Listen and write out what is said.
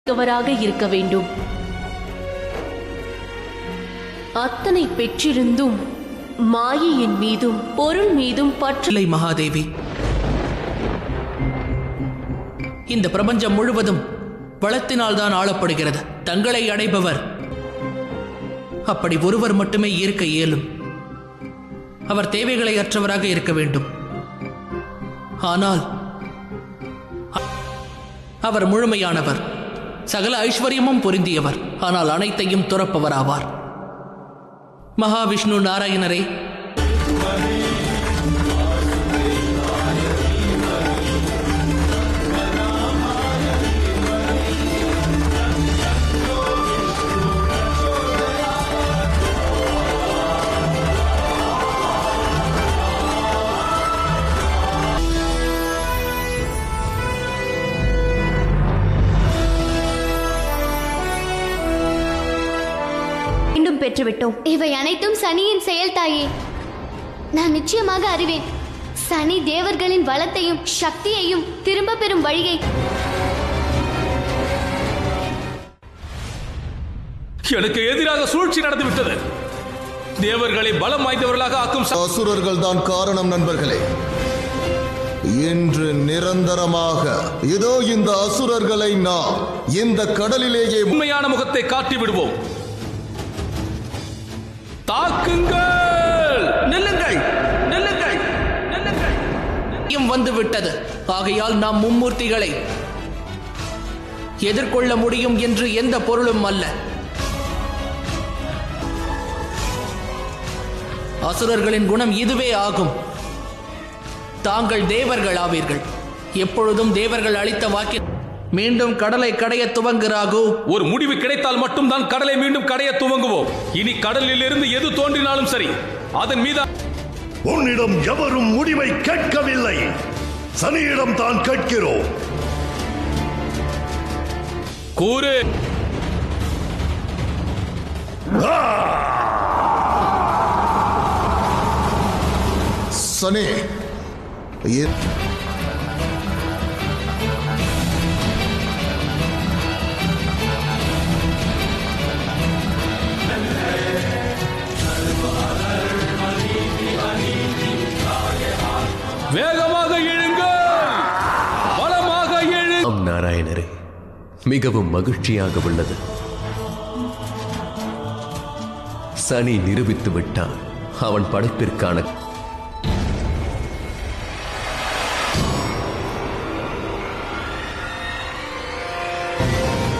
இருக்க வேண்டும். அத்தனை பெற்றிருந்தும் மாயையின் மீதும் பொருள் மீதும் பற்றில்லை. மகாதேவி, இந்த பிரபஞ்சம் முழுவதும் வளத்தினால் தான் ஆளப்படுகிறது. தங்களை அடைபவர் அப்படி ஒருவர் மட்டுமே இருக்க இயலும். அவர் தேவைகளை அற்றவராக இருக்க வேண்டும். ஆனால் அவர் முழுமையானவர், சகல ஐஸ்வர்யமும் பொருந்தியவர். ஆனால் அனைத்தையும் துறப்பவராவார். மகாவிஷ்ணு நாராயணரே, பெற்றுவிட்டோம். இவை அனைத்தும் சனியின் செயல் தாயே. நான் நிச்சயமாக அறிவேன். சனி தேவர்களின் வளத்தையும் சக்தியையும் திரும்ப பெறும் வழியை. எனக்கு எதிராக சூழ்ச்சி நடந்துவிட்டது. தேவர்களை பலம் வாய்ந்தவர்களாக ஆக்கும் அசுரர்கள் தான் காரணம் நண்பர்களே. இன்று நிரந்தரமாக இதோ இந்த அசுரர்களை நாம் இந்த கடலிலேயே உண்மையான முகத்தை காட்டி விடுவோம். தாக்குங்கள்! நில்லுங்கள், நில்லுங்கள், நில்லுங்கள். வந்து விட்டது. ஆகையால் நாம் மும்மூர்த்திகளை எதிர்கொள்ள முடியும் என்று எந்த பொருளும் அல்ல. அசுரர்களின் குணம் இதுவே ஆகும். தாங்கள் தேவர்கள் ஆவீர்கள். எப்பொழுதும் தேவர்கள் அளித்த வாக்கில் மீண்டும் கடலை கடைய துவங்குகிறாகோ. ஒரு முடிவு கிடைத்தால் மட்டும்தான் கடலை மீண்டும் கடைய துவங்குவோம். இனி கடலில் இருந்து எது தோன்றினாலும் சரி, அதன் மீது உன்னிடம் எவரும் முடிவை கேட்கவில்லை. சனியிடம் தான் கேட்கிறோம். கூறு. சனி வேகமாக எழுங்கள், பலமாக எழு. நாராயணரே, மிகவும் மகிழ்ச்சியாக உள்ளது. சனி நிரூபித்து விட்டான் அவன் படைப்பிற்கான